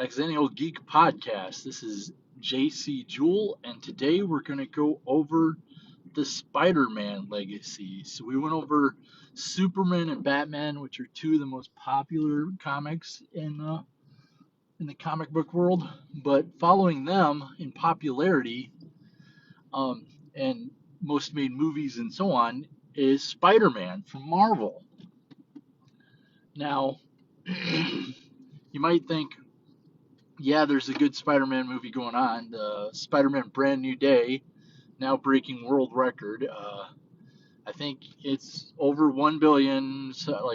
Exennial Geek Podcast. This is JC Juhl, and today we're going to go over the Spider-Man legacy. So we went over Superman and Batman, which are two of the most popular comics in the comic book world. But following them in popularity, um, and most made movies and so on, is Spider-Man from Marvel. Now, you might think, yeah, there's a good Spider-Man movie going on. The Spider-Man Brand New Day, now breaking world record. I think it's over 1 billion. So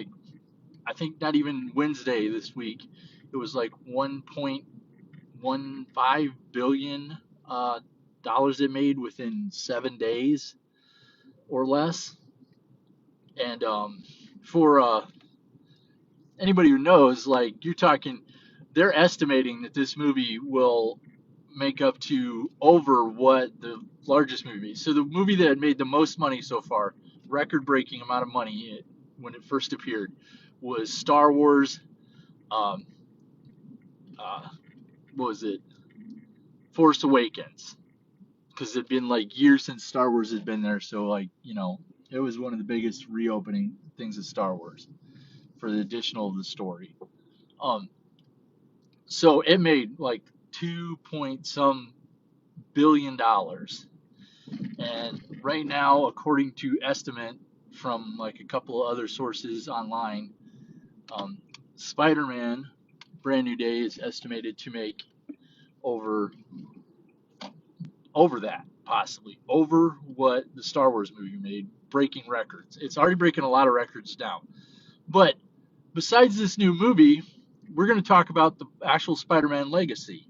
I think not even Wednesday this week, it was like 1.15 billion dollars it made within 7 days or less. And for anybody who knows, like you're talking, they're estimating that this movie will make up to over what the largest movie. So the movie that had made the most money so far, record-breaking amount of money when it first appeared, was Star Wars. Um, uh, what was it? Force Awakens, because it'd been like years since Star Wars had been there. So it was one of the biggest reopening things of Star Wars for the additional of the story. Um, so it made like 2 point some billion dollars. And right now, according to estimate from like a couple of other sources online, um, Spider-Man Brand New Day is estimated to make over over that, possibly over what the Star Wars movie made, breaking records. It's already breaking a lot of records now. But besides this new movie, we're going to talk about the actual Spider-Man legacy.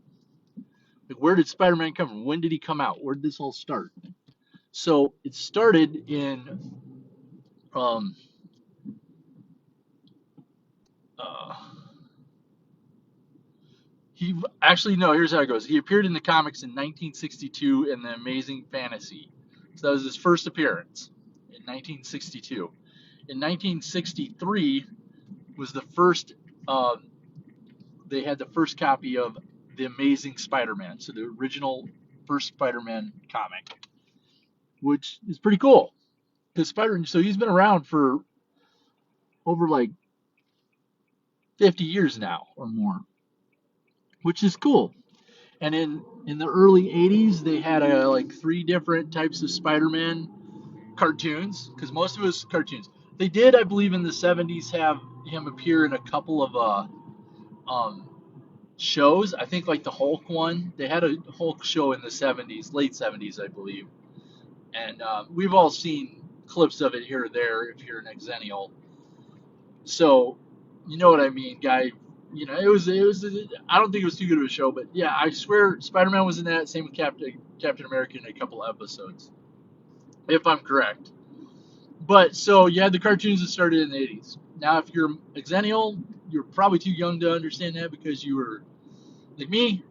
Like, where did Spider-Man come from? When did he come out? Where did this all start? So it started in um, uh, he actually no. Here's how it goes. He appeared in the comics in 1962 in the Amazing Fantasy. So that was his first appearance in 1962. In 1963 was the first. Uh, they had the first copy of the Amazing Spider-Man. So the original first Spider-Man comic, which is pretty cool. Because so he's been around for over like 50 years now or more, which is cool. And in the early 80s, they had like three different types of Spider-Man cartoons, because most of it was cartoons. They did, I believe, in the 70s have him appear in a couple of shows. I think like the Hulk one. They had a Hulk show in the 70s, late 70s, I believe. And we've all seen clips of it here or there if you're an Exennial. So, you know what I mean, guy. It was. I don't think it was too good of a show, but yeah, I swear Spider-Man was in that. Same with Captain America in a couple of episodes, if I'm correct. But so you had the cartoons that started in the 80s. Now, if you're Exennial, you're probably too young to understand that because you were like me.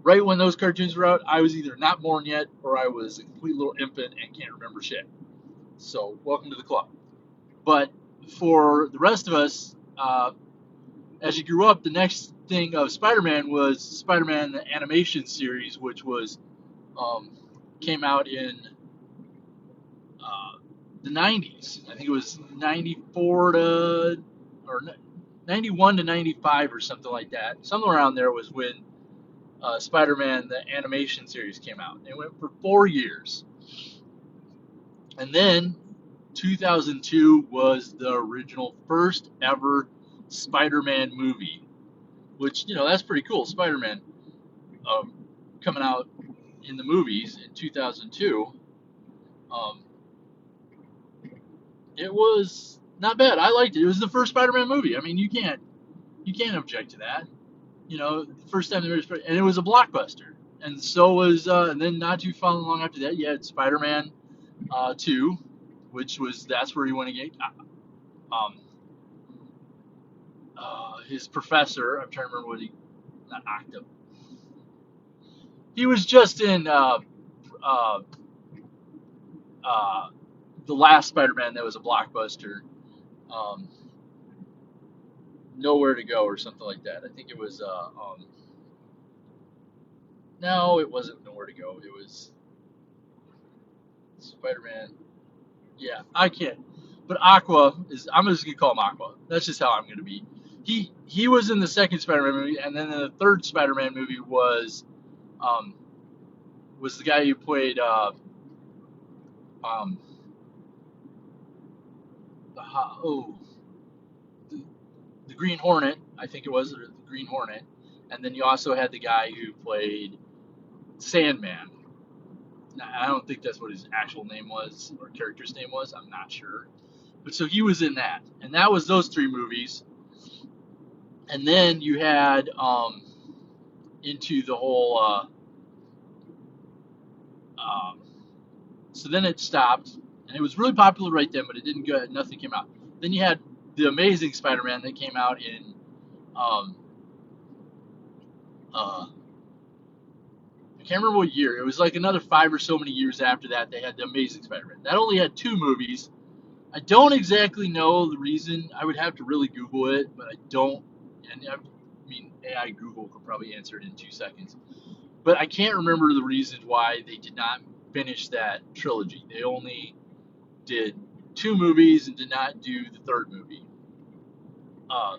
Right when those cartoons were out, I was either not born yet or I was a complete little infant and can't remember shit. So welcome to the club. But for the rest of us, as you grew up, the next thing of Spider-Man was Spider-Man the animation series, which was um, came out in the 90s. I think it was 94 to or 91 to 95 or something like that. Somewhere around there was when Spider-Man the animation series came out. It went for 4 years, and then 2002 was the original first ever Spider-Man movie, which that's pretty cool. Spider-Man um, coming out in the movies in 2002. Um, it was not bad. I liked it. It was the first Spider-Man movie. I mean, you can't object to that. The first time they made and it was a blockbuster. And so was, and then not too far long after that, you had Spider-Man 2, that's where he went again. Um, his professor, I'm trying to remember not Octo. He was just in uh, uh, the last Spider-Man that was a blockbuster. Um, Nowhere to Go or something like that. I think it was. No, it wasn't Nowhere to Go. It was Spider-Man. Yeah, I can't. But Aqua is. I'm just gonna call him Aqua. That's just how I'm gonna be. He was in the second Spider-Man movie, and then the third Spider-Man movie um was the guy who played um the the, the Green Hornet. I think it was or the Green Hornet, and then you also had the guy who played Sandman. Now, I don't think that's what his actual name was or character's name was. I'm not sure. But so he was in that, and that was those three movies. And then you had into the whole. Um, so then it stopped, and it was really popular right then, but it didn't go. Nothing came out. Then you had the Amazing Spider-Man that came out in. Um, I can't remember what year. It was like another 5 or so many years after that. They had the Amazing Spider-Man. That only had two movies. I don't exactly know the reason. I would have to really Google it, but I don't. And I mean, AI Google could probably answer it in 2 seconds. But I can't remember the reasons why they did not finish that trilogy. They only did two movies and did not do the third movie. Uh,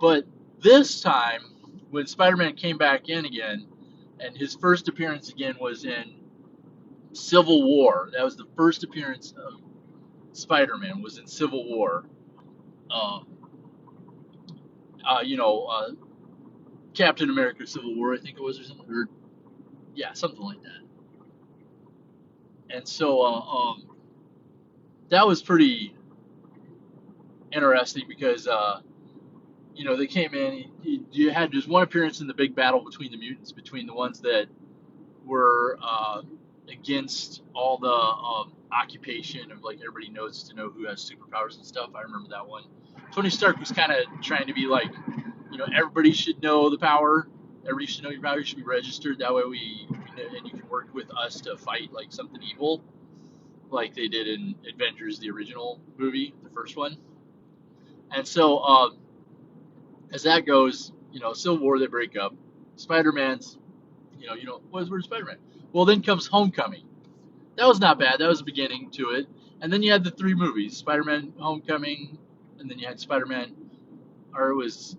but this time, when Spider-Man came back in again, and his first appearance again was in Civil War. That was the first appearance of Spider-Man was in Civil War. Uh, you know, Captain America Civil War, I think it was, or something, or yeah, something like that. And so that was pretty interesting because they came in. You had just one appearance in the big battle between the mutants, between the ones that were against all the occupation of like everybody knows to know who has superpowers and stuff. I remember that one. Tony Stark was kind of trying to be like, everybody should know the power. Everybody should know your power. You should be registered. That way and you can work with us to fight like something evil, like they did in Avengers, the original movie, the first one. And so as that goes, Civil War, they break up. Spider-Man's, where's Spider-Man? Well, then comes Homecoming. That was not bad. That was the beginning to it. And then you had the three movies: Spider-Man, Homecoming, and then you had Spider-Man, or it was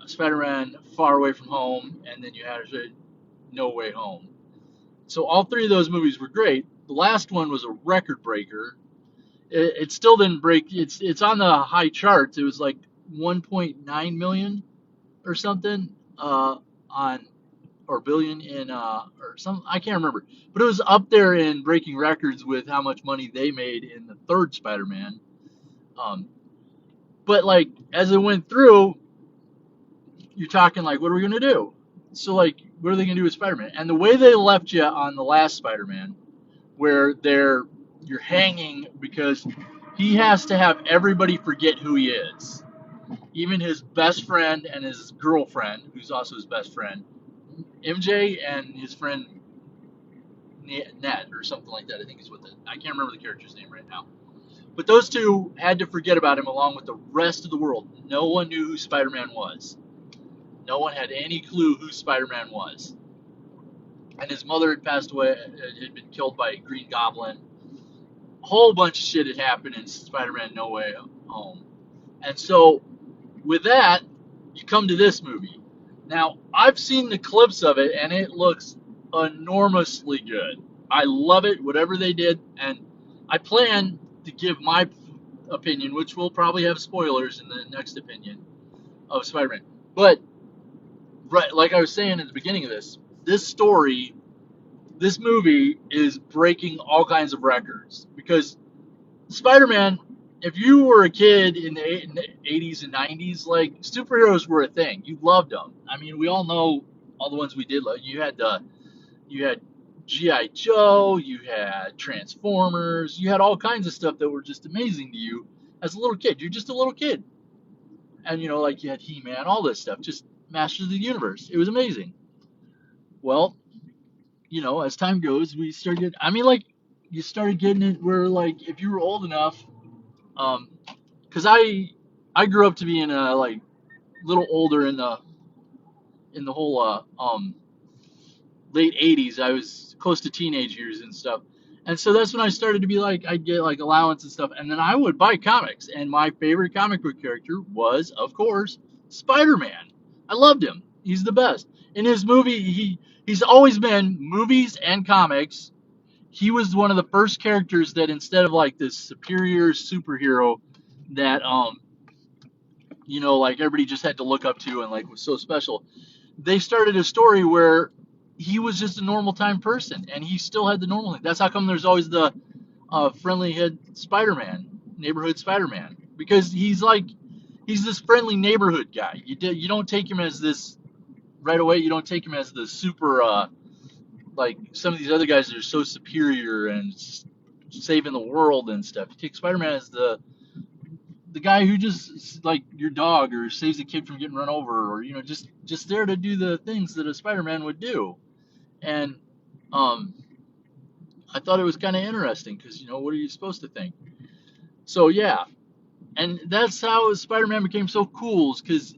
Spider-Man Far Away from Home, and then you had No Way Home. So all three of those movies were great. The last one was a record breaker. It still didn't break. It's on the high charts. It was like 1.9 million or something on or billion in or some I can't remember, but it was up there in breaking records with how much money they made in the third Spider-Man. Um, but like as it went through, you're talking like, what are we gonna do? So like, what are they gonna do with Spider-Man? And the way they left you on the last Spider-Man, where you're hanging because he has to have everybody forget who he is, even his best friend and his girlfriend, who's also his best friend, MJ, and his friend Ned or something like that. I think is what I can't remember the character's name right now. But those two had to forget about him along with the rest of the world. No one knew who Spider-Man was. No one had any clue who Spider-Man was. And his mother had passed away, had been killed by a Green Goblin. A whole bunch of shit had happened in Spider-Man No Way Home. And so, with that, you come to this movie. Now, I've seen the clips of it, and it looks enormously good. I love it, whatever they did, and I plan to give my opinion, which will probably have spoilers in the next opinion of Spider-Man. But right, like I was saying at the beginning of this movie is breaking all kinds of records because Spider-Man. If you were a kid in the 80s and 90s, like superheroes were a thing. You loved them. I mean, we all know all the ones we did love. You had GI Joe, you had Transformers, you had all kinds of stuff that were just amazing to you as a little kid. You're just a little kid, and like you had He-Man, all this stuff, just Masters of the Universe. It was amazing. Well, as time goes, we started. I mean, like you started getting it where like if you were old enough, because I grew up to be in a like little older in the whole late 80s. I was close to teenage years and stuff. And so that's when I started to be like, I'd get like allowance and stuff. And then I would buy comics. And my favorite comic book character was, of course, Spider-Man. I loved him. He's the best. In his movie, he's always been movies and comics. He was one of the first characters that instead of like this superior superhero that like everybody just had to look up to and like was so special, they started a story where he was just a normal time person and he still had the normal thing. That's how come there's always the friendly head Spider-Man, neighborhood Spider-Man, because he's this friendly neighborhood guy. You don't take him as this right away. You don't take him as the super like some of these other guys that are so superior and saving the world and stuff. You take Spider-Man as the guy who just like your dog or saves a kid from getting run over or just there to do the things that a Spider-Man would do. And um I thought it was kind of interesting because what are you supposed to think? So yeah, and that's how Spider-Man became so cool, is because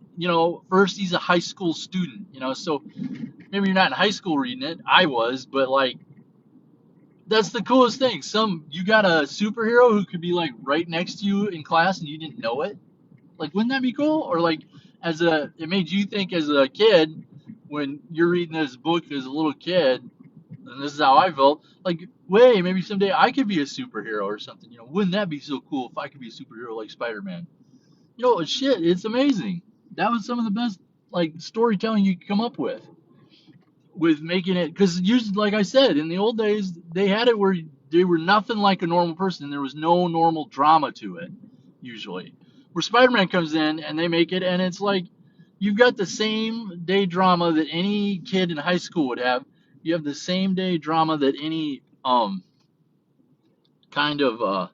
first he's a high school student, so maybe you're not in high school reading it. I was, but like that's the coolest thing. You got a superhero who could be like right next to you in class and you didn't know it. Like, wouldn't that be cool? Or like, it made you think as a kid when you're reading this book as a little kid, and this is how I felt. Like, wait, maybe someday I could be a superhero or something. Wouldn't that be so cool if I could be a superhero like Spider-Man? Shit, it's amazing. That was some of the best like storytelling you could come up with making it, because usually, like I said, in the old days they had it where they were nothing like a normal person. There was no normal drama to it usually. Where Spider-Man comes in and they make it, and it's like you've got the same day drama that any kid in high school would have. You have the same day drama that any kind of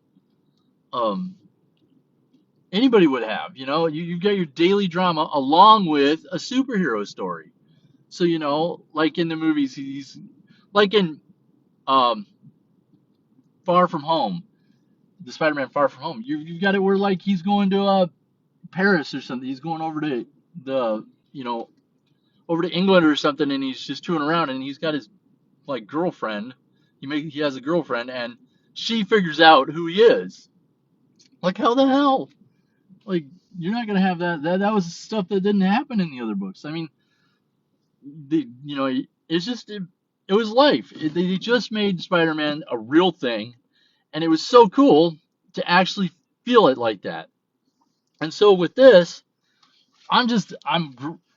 um anybody would have. You've got your daily drama along with a superhero story. So like in the movies, he's like in um Far From Home, the Spider-Man Far From Home. You've got it where like he's going to Paris or something. He's going over to the over to England or something, and he's just touring around, and he's got his like girlfriend. He has a girlfriend, and she figures out who he is. Like, how the hell? Like, you're not gonna have that. That was stuff that didn't happen in the other books. I mean, it's just it was life. They just made Spider-Man a real thing, and it was so cool to actually feel it like that. And so with this,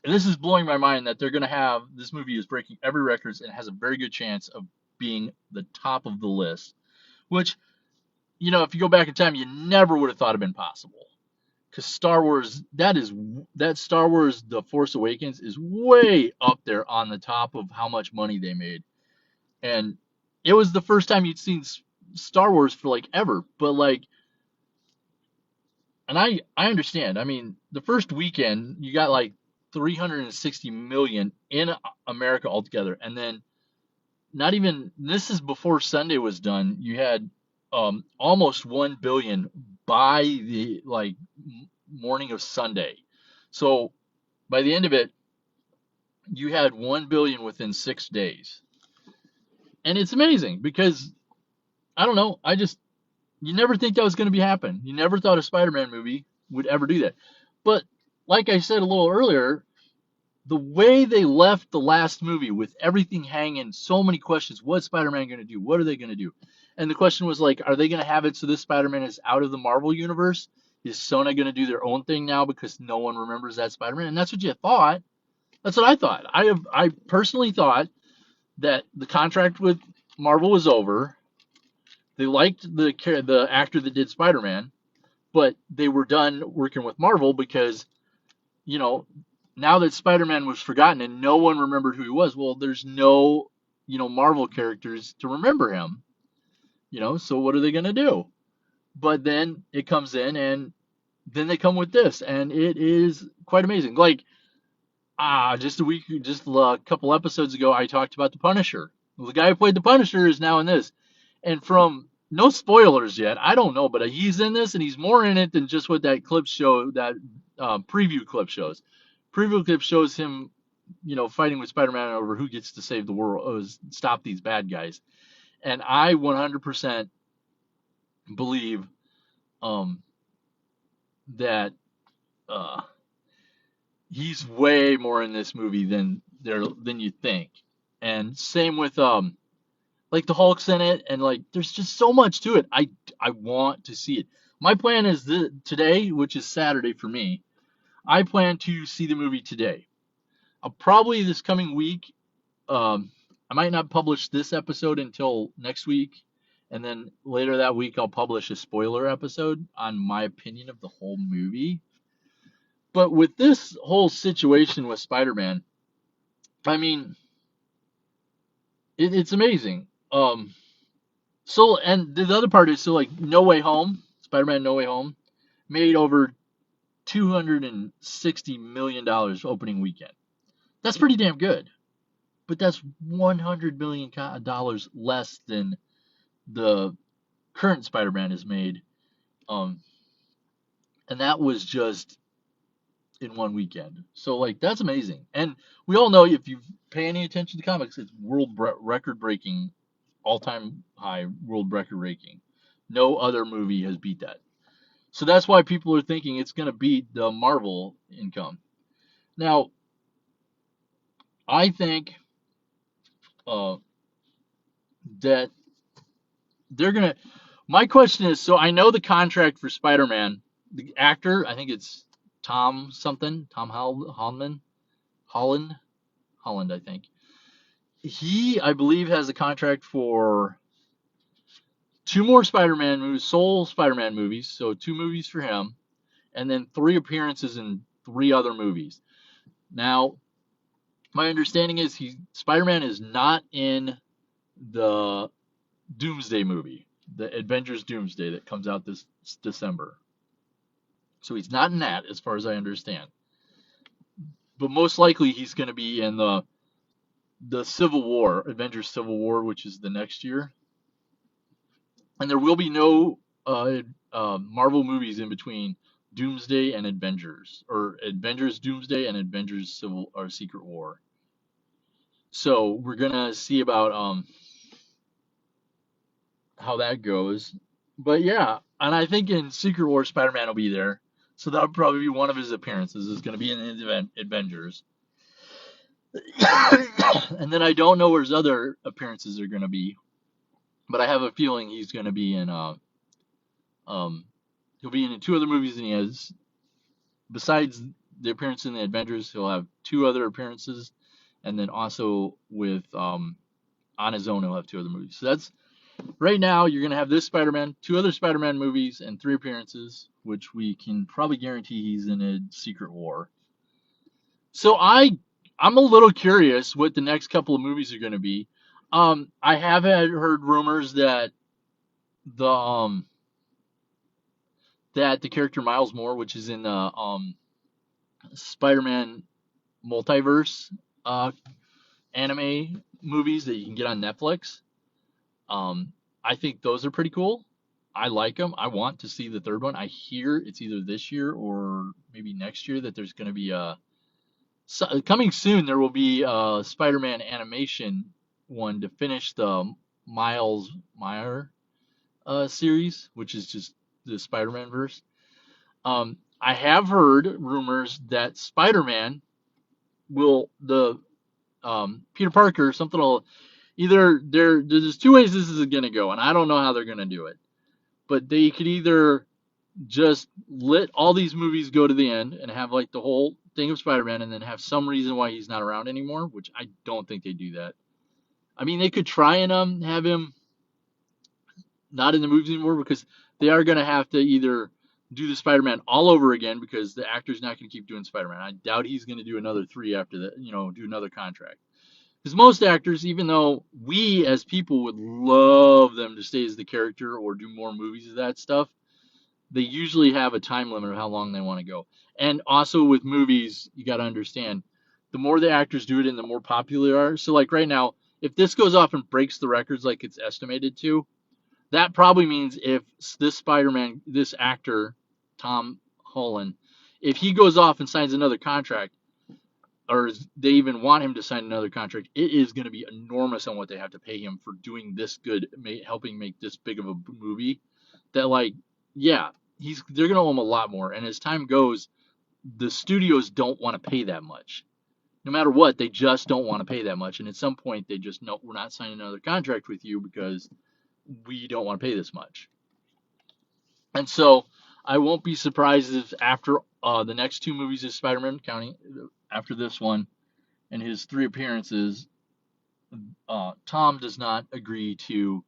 this is blowing my mind that they're going to have this movie is breaking every records and has a very good chance of being the top of the list, which if you go back in time, you never would have thought it been possible, because Star Wars, that Star Wars The Force Awakens is way up there on the top of how much money they made. And it was the first time you'd seen Star Wars for like ever, but like, and I understand. I mean, the first weekend you got like 360 million in America altogether, and then not even, this is before Sunday was done. You had almost 1 billion by the like morning of Sunday. So by the end of it, you had 1 billion within 6 days, and it's amazing because I don't know. You never think that was going to be happen. You never thought a Spider-Man movie would ever do that. But like I said a little earlier, the way they left the last movie with everything hanging, so many questions. What's Spider-Man going to do? What are they going to do? And the question was like, are they going to have it so this Spider-Man is out of the Marvel universe? Is Sony going to do their own thing now because no one remembers that Spider-Man? And that's what you thought. That's what I thought. I personally thought that the contract with Marvel was over. They liked the actor that did Spider-Man, but they were done working with Marvel because, now that Spider-Man was forgotten and no one remembered who he was, well, there's no, Marvel characters to remember him, so what are they going to do? But then it comes in, and then they come with this, and it is quite amazing. Like, just a couple episodes ago, I talked about the Punisher. Well, the guy who played the Punisher is now in this. And from no spoilers yet. I don't know, but he's in this, and he's more in it than just what that clip show that preview clip shows. Preview clip shows him, fighting with Spider-Man over who gets to save the world, stop these bad guys. And I 100% believe um, that uh, he's way more in this movie than you think. And same with like the Hulk's in it, and like there's just so much to it. I want to see it. My plan is today, which is Saturday for me. I plan to see the movie today. I'll probably this coming week. I might not publish this episode until next week, and then later that week I'll publish a spoiler episode on my opinion of the whole movie. But with this whole situation with Spider-Man, I mean, it's amazing. So, and the other part is, so like No Way Home, Spider-Man No Way Home, made over $260 million opening weekend. That's pretty damn good. But that's $100 million less than the current Spider-Man has made. Um, and that was just in one weekend. So like that's amazing. And we all know, if you pay any attention to comics, it's world record breaking, all-time high world record breaking. No other movie has beat that. So that's why people are thinking it's going to beat the Marvel income. Now, I think uh, that they're going to. My question is, so I know the contract for Spider-Man, the actor, I think it's Tom something, Tom Holland, I think. He, I believe, has a contract for two more Spider-Man movies, sole Spider-Man movies, so two movies for him, and then three appearances in three other movies. Now, my understanding is Spider-Man is not in the Doomsday movie, the Avengers Doomsday that comes out this December. So he's not in that, as far as I understand. But most likely he's going to be in the Civil War, Avengers Civil War, which is the next year. And there will be no Marvel movies in between Doomsday and Avengers, or Avengers Doomsday and Avengers Civil or Secret War. So we're gonna see about how that goes. But yeah, and I think in Secret War Spider-Man will be there. So that'll probably be one of his appearances. Is going to be in the Avengers. And then I don't know where his other appearances are going to be, but I have a feeling he's going to be in he'll be in two other movies, and he has, besides the appearance in the Avengers, he'll have two other appearances, and then also with on his own he'll have two other movies. So that's right now you're gonna have this Spider-Man, two other Spider-Man movies, and three appearances, which we can probably guarantee he's in a Secret War. So I'm a little curious what the next couple of movies are gonna be. I have heard rumors that the character Miles Moore, which is in the Spider-Man multiverse anime movies that you can get on Netflix. I think those are pretty cool. I like them. I want to see the third one. I hear it's either this year or maybe next year that there's going to be coming soon. There will be a Spider-Man animation one to finish the Miles Meyer series, which is just the Spider-Man verse. I have heard rumors that Spider-Man Peter Parker, something will either there's two ways this is going to go, and I don't know how they're going to do it, but they could either just let all these movies go to the end and have like the whole thing of Spider-Man, and then have some reason why he's not around anymore, which I don't think they do that. I mean, they could try and have him not in the movies anymore, because they are going to have to either do the Spider-Man all over again, because the actor's not going to keep doing Spider-Man. I doubt he's going to do another 3 after that, do another contract. Because most actors, even though we as people would love them to stay as the character or do more movies of that stuff, they usually have a time limit of how long they want to go. And also with movies, you got to understand, the more the actors do it and the more popular they are. So like right now, if this goes off and breaks the records like it's estimated to, That probably means if this Spider-Man, this actor, Tom Holland, if he goes off and signs another contract, or they even want him to sign another contract, it is going to be enormous on what they have to pay him for doing this good, helping make this big of a movie. That like, yeah, they're going to owe him a lot more. And as time goes, the studios don't want to pay that much. No matter what, they just don't want to pay that much. And at some point, they just know we're not signing another contract with you because we don't want to pay this much. And so I won't be surprised if after the next two movies of Spider-Man County, after this one and his three appearances, Tom does not agree to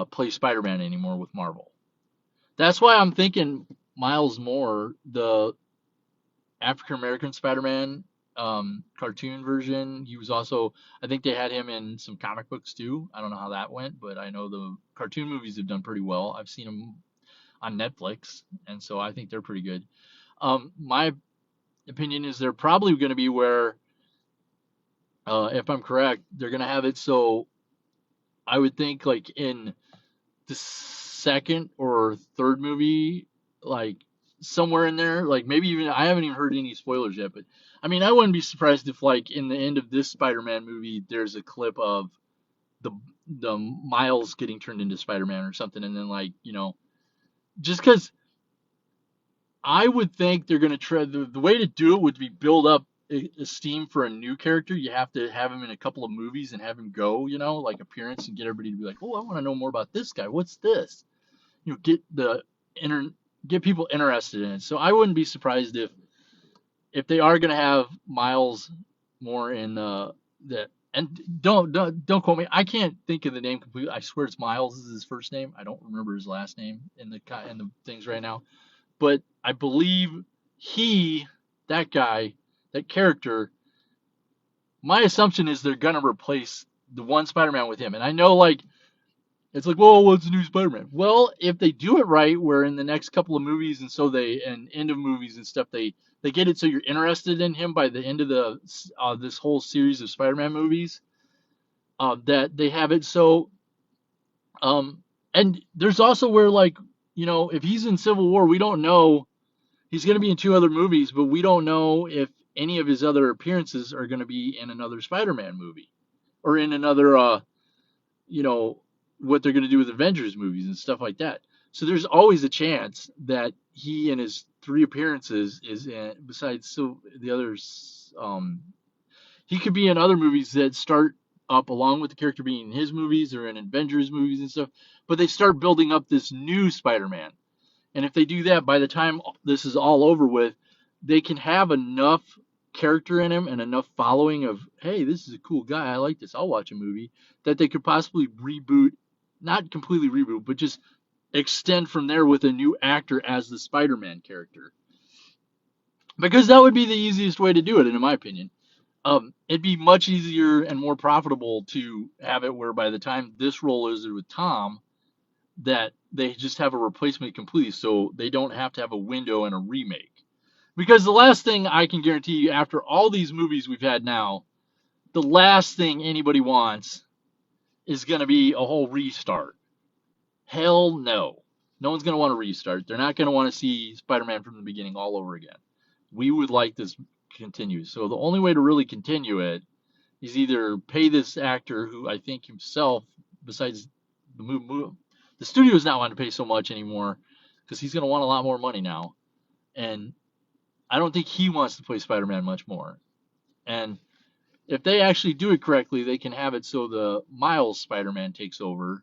play Spider-Man anymore with Marvel. That's why I'm thinking Miles Moore, the African American Spider-Man cartoon version. He was also, I think they had him in some comic books too. I don't know how that went, but I know the cartoon movies have done pretty well. I've seen them on Netflix, and so I think they're pretty good. My opinion is they're probably going to be where, if I'm correct, they're going to have it so I would think like in the second or third movie, like somewhere in there, like maybe even I haven't even heard any spoilers yet, but I mean I wouldn't be surprised if like in the end of this Spider-Man movie there's a clip of the the Miles getting turned into Spider-Man or something, and then like just because I would think they're gonna try the way to do it would be build up esteem for a new character. You have to have him in a couple of movies and have him go, like appearance and get everybody to be like, oh, I want to know more about this guy. What's this? Get the get people interested in it. So I wouldn't be surprised if they are gonna have Miles more in the and don't quote me. I can't think of the name completely. I swear it's Miles is his first name. I don't remember his last name in the things right now. But I believe that guy, that character, my assumption is they're gonna replace the one Spider-Man with him. And I know like it's like, well, what's the new Spider-Man? Well, if they do it right, where in the next couple of movies and end of movies and stuff, they get it so you're interested in him by the end of the this whole series of Spider-Man movies. That they have it so. And there's also where like if he's in Civil War, we don't know he's going to be in two other movies, but we don't know if any of his other appearances are going to be in another Spider-Man movie or in another you know, what they're going to do with Avengers movies and stuff like that. So there's always a chance that he and his three appearances is in, besides the others, he could be in other movies that start up along with the character being in his movies or in Avengers movies and stuff, but they start building up this new Spider-Man. And if they do that, by the time this is all over with, they can have enough character in him and enough following of, hey, this is a cool guy. I like this. I'll watch a movie that they could possibly reboot, not completely reboot, but just extend from there with a new actor as the Spider-Man character. Because that would be the easiest way to do it, in my opinion. It'd be much easier and more profitable to have it where by the time this role is with Tom, that they just have a replacement completely so they don't have to have a window and a remake. Because the last thing I can guarantee you, after all these movies we've had now, the last thing anybody wants is going to be a whole restart. Hell no. No one's going to want to restart. They're not going to want to see Spider-Man from the beginning all over again. We would like this to continue. So the only way to really continue it is either pay this actor who I think himself, besides the studio's not wanting to pay so much anymore because he's going to want a lot more money now. And I don't think he wants to play Spider-Man much more. And if they actually do it correctly, they can have it so the Miles Spider-Man takes over,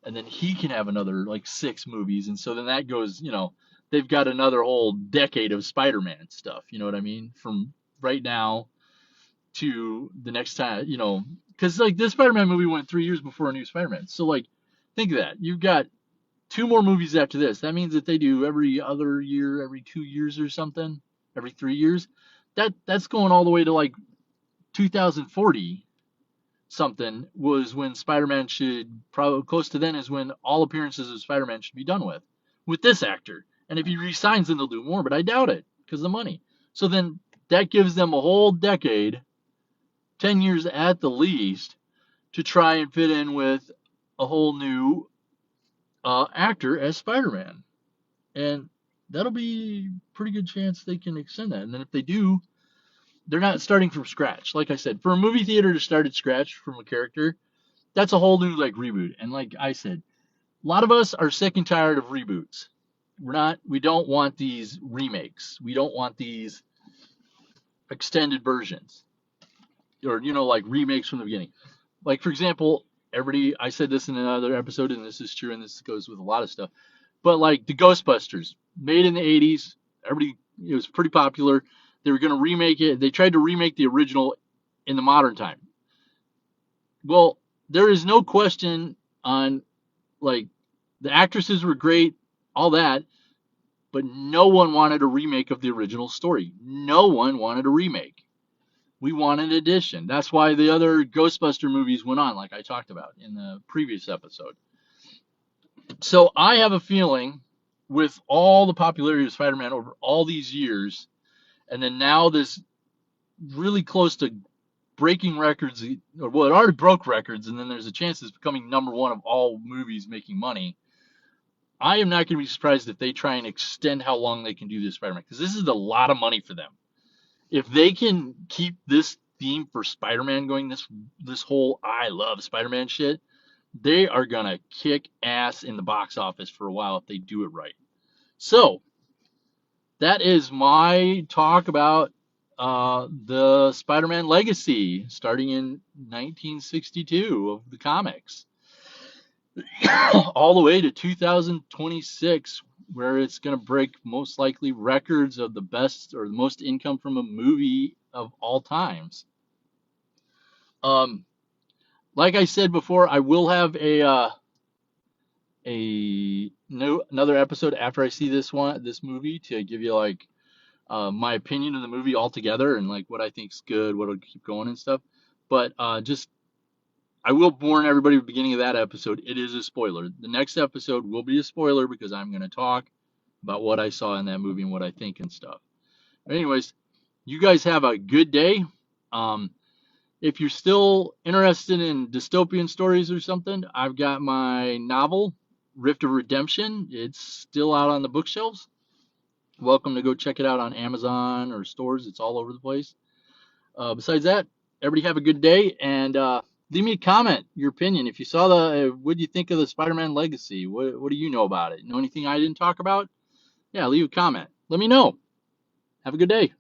and then he can have another like 6 movies, and so then that goes, they've got another whole decade of Spider-Man stuff. You know what I mean? From right now to the next time, because like this Spider-Man movie went 3 years before a new Spider-Man. So like, think of that. You've got 2 more movies after this. That means that they do every other year, every 2 years or something, every 3 years. That's going all the way to like 2040 something was when Spider-Man should probably close to then is when all appearances of Spider-Man should be done with this actor. And if he resigns, then they'll do more, but I doubt it because of the money. So then that gives them a whole decade, 10 years at the least, to try and fit in with a whole new actor as Spider-Man, and that'll be a pretty good chance they can extend that. And then if they do, they're not starting from scratch. Like I said, for a movie theater to start at scratch from a character, that's a whole new like reboot. And like I said, a lot of us are sick and tired of reboots. We don't want these remakes. We don't want these extended versions or like remakes from the beginning. Like for example, everybody I said this in another episode and this is true and this goes with a lot of stuff. But like the Ghostbusters, made in the 80s, everybody it was pretty popular. They were going to remake it. They tried to remake the original in the modern time. Well, there is no question on like the actresses were great, all that, but no one wanted a remake of the original story. No one wanted a remake. We want an addition. That's why the other Ghostbuster movies went on, like I talked about in the previous episode. So I have a feeling with all the popularity of Spider-Man over all these years, and then now this really close to breaking records, or well, it already broke records, and then there's a chance it's becoming number one of all movies making money. I am not going to be surprised if they try and extend how long they can do this Spider-Man, because this is a lot of money for them. If they can keep this theme for Spider-Man going, this whole I love Spider-Man shit, they are gonna kick ass in the box office for a while if they do it right. So that is my talk about the Spider-Man legacy starting in 1962 of the comics, all the way to 2026, where it's going to break most likely records of the best or the most income from a movie of all times. Um, like I said before, I will have another episode after I see this movie to give you like my opinion of the movie altogether and like what I think's good, what'll keep going and stuff. But just I will warn everybody at the beginning of that episode, it is a spoiler. The next episode will be a spoiler because I'm going to talk about what I saw in that movie and what I think and stuff. But anyways, you guys have a good day. If you're still interested in dystopian stories or something, I've got my novel, Rift of Redemption. It's still out on the bookshelves. Welcome to go check it out on Amazon or stores. It's all over the place. Besides that, everybody have a good day and leave me a comment, your opinion. If you saw what do you think of the Spider-Man Legacy? What do you know about it? Know anything I didn't talk about? Yeah, leave a comment. Let me know. Have a good day.